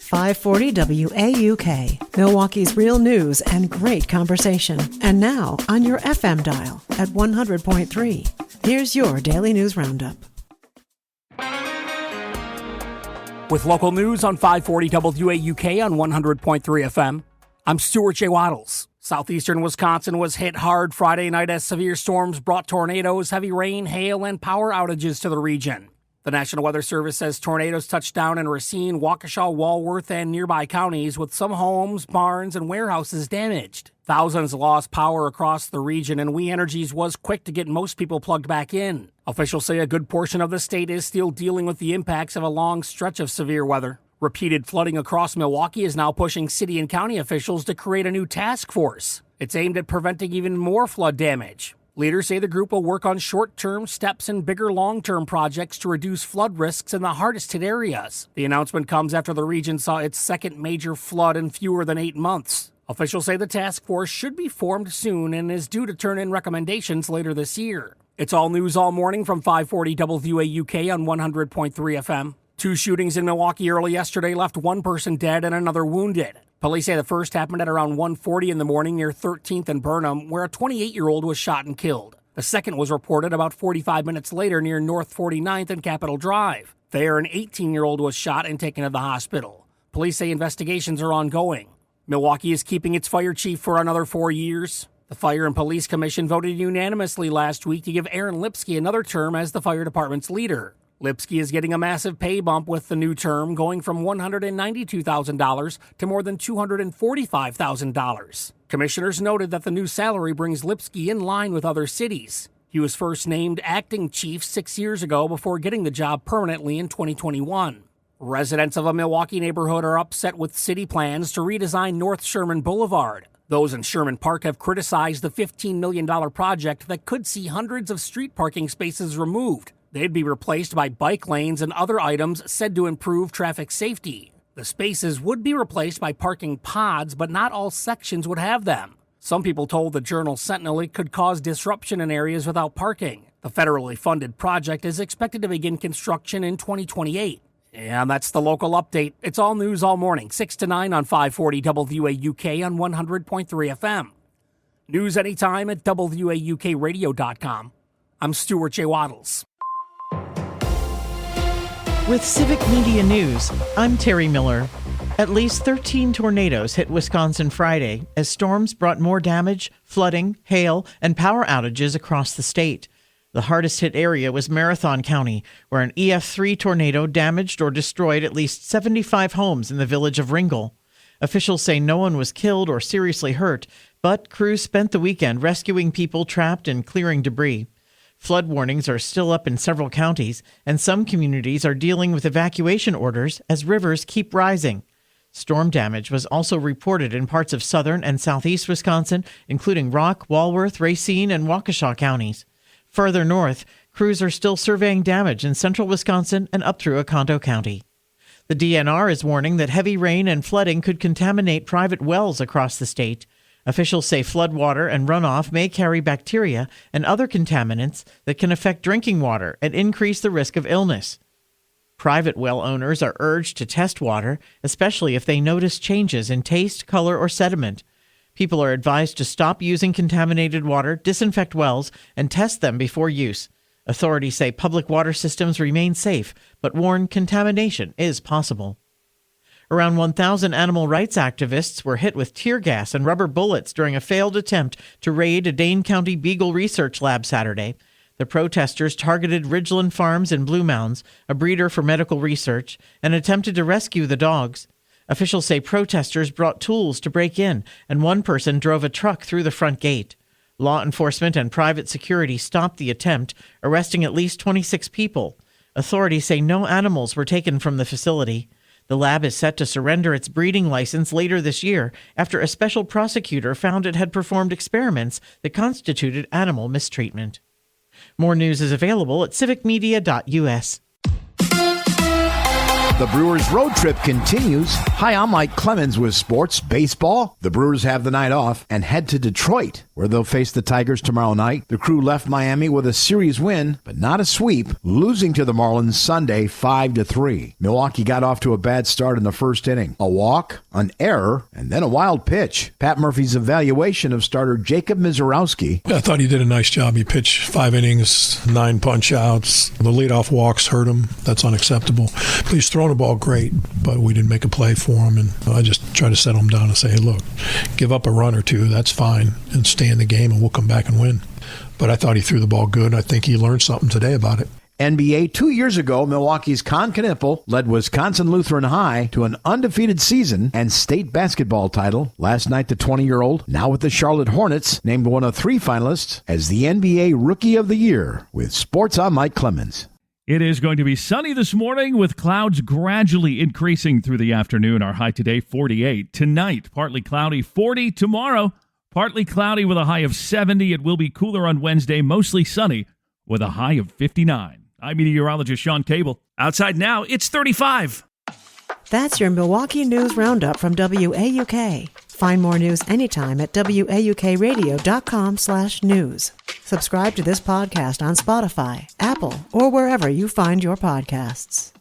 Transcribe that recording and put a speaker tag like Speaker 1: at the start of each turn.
Speaker 1: 540 WAUK, Milwaukee's real news and great conversation. And now on your FM dial at 100.3. Here's your Daily News Roundup.
Speaker 2: With local news on 540 WAUK on 100.3 FM, I'm Stuart J. Waddles. Southeastern Wisconsin was hit hard Friday night as severe storms brought tornadoes, heavy rain, hail, and power outages to the region. The National Weather Service says tornadoes touched down in Racine, Waukesha, Walworth, and nearby counties, with some homes, barns, and warehouses damaged. Thousands lost power across the region, and We Energies was quick to get most people plugged back in. Officials say a good portion of the state is still dealing with the impacts of a long stretch of severe weather. Repeated flooding across Milwaukee is now pushing city and county officials to create a new task force. It's aimed at preventing even more flood damage. Leaders say the group will work on short-term steps and bigger long-term projects to reduce flood risks in the hardest-hit areas. The announcement comes after the region saw its second major flood in fewer than 8 months. Officials say the task force should be formed soon and is due to turn in recommendations later this year. It's all news all morning from 540 WAUK on 100.3 FM. 2 shootings in Milwaukee early yesterday left one person dead and another wounded. Police say the first happened at around 1:40 in the morning near 13th and Burnham, where a 28-year-old was shot and killed. The second was reported about 45 minutes later near North 49th and Capitol Drive. There, an 18-year-old was shot and taken to the hospital. Police say investigations are ongoing. Milwaukee is keeping its fire chief for another 4 years. The Fire and Police Commission voted unanimously last week to give Aaron Lipsky another term as the fire department's leader. Lipsky is getting a massive pay bump with the new term, going from $192,000 to more than $245,000. Commissioners noted that the new salary brings Lipsky in line with other cities. He was first named acting chief 6 years ago before getting the job permanently in 2021. Residents of a Milwaukee neighborhood are upset with city plans to redesign North Sherman Boulevard. Those in Sherman Park have criticized the $15 million project that could see hundreds of street parking spaces removed. They'd be replaced by bike lanes and other items said to improve traffic safety. The spaces would be replaced by parking pods, but not all sections would have them. Some people told the Journal Sentinel it could cause disruption in areas without parking. The federally funded project is expected to begin construction in 2028. And that's the local update. It's all news all morning, 6 to 9 on 540 WAUK on 100.3 FM. News anytime at WAUKradio.com. I'm Stuart J. Waddles.
Speaker 3: With Civic Media News, I'm Terry Miller. At least 13 tornadoes hit Wisconsin Friday as storms brought more damage, flooding, hail, and power outages across the state. The hardest hit area was Marathon County, where an EF3 tornado damaged or destroyed at least 75 homes in the village of Ringel. Officials say no one was killed or seriously hurt, but crews spent the weekend rescuing people trapped and clearing debris. Flood warnings are still up in several counties, and some communities are dealing with evacuation orders as rivers keep rising. Storm damage was also reported in parts of southern and southeast Wisconsin, including Rock, Walworth, Racine, and Waukesha counties. Further north, crews are still surveying damage in central Wisconsin and up through Oconto County. The DNR is warning that heavy rain and flooding could contaminate private wells across the state. Officials say floodwater and runoff may carry bacteria and other contaminants that can affect drinking water and increase the risk of illness. Private well owners are urged to test water, especially if they notice changes in taste, color, or sediment. People are advised to stop using contaminated water, disinfect wells, and test them before use. Authorities say public water systems remain safe, but warn contamination is possible. Around 1,000 animal rights activists were hit with tear gas and rubber bullets during a failed attempt to raid a Dane County Beagle research lab Saturday. The protesters targeted Ridgeland Farms in Blue Mounds, a breeder for medical research, and attempted to rescue the dogs. Officials say protesters brought tools to break in, and one person drove a truck through the front gate. Law enforcement and private security stopped the attempt, arresting at least 26 people. Authorities say no animals were taken from the facility. The lab is set to surrender its breeding license later this year after a special prosecutor found it had performed experiments that constituted animal mistreatment. More news is available at civicmedia.us.
Speaker 4: The Brewers road trip continues. Hi, I'm Mike Clemens with Sports Baseball. The Brewers have the night off and head to Detroit where they'll face the Tigers tomorrow night. The Crew left Miami with a series win, but not a sweep, losing to the Marlins Sunday 5-3. Milwaukee got off to a bad start in the first inning. A walk, an error, and then a wild pitch. Pat Murphy's evaluation of starter Jacob Mizorowski.
Speaker 5: I thought he did a nice job. He pitched 5 innings, 9 punch-outs. The leadoff walks hurt him. That's unacceptable. But he's throwing the ball great, but we didn't make a play for him. And I just try to settle him down and say, hey, look, give up a run or two, that's fine, and stay in the game, and we'll come back and win. But I thought he threw the ball good. I think he learned something today about it.
Speaker 4: NBA 2 years ago, Milwaukee's Con Knippel led Wisconsin Lutheran High to an undefeated season and state basketball title. Last night, the 20-year-old, now with the Charlotte Hornets, named one of 3 finalists as the NBA Rookie of the Year. With Sports, I'm Mike Clemens.
Speaker 6: It is going to be sunny this morning with clouds gradually increasing through the afternoon. Our high today, 48. Tonight, partly cloudy, 40. Tomorrow, partly cloudy with a high of 70. It will be cooler on Wednesday, mostly sunny with a high of 59. I'm meteorologist Sean Cable. Outside now, it's 35.
Speaker 1: That's your Milwaukee News Roundup from WAUK. Find more news anytime at WAUKradio.com/news. Subscribe to this podcast on Spotify, Apple, or wherever you find your podcasts.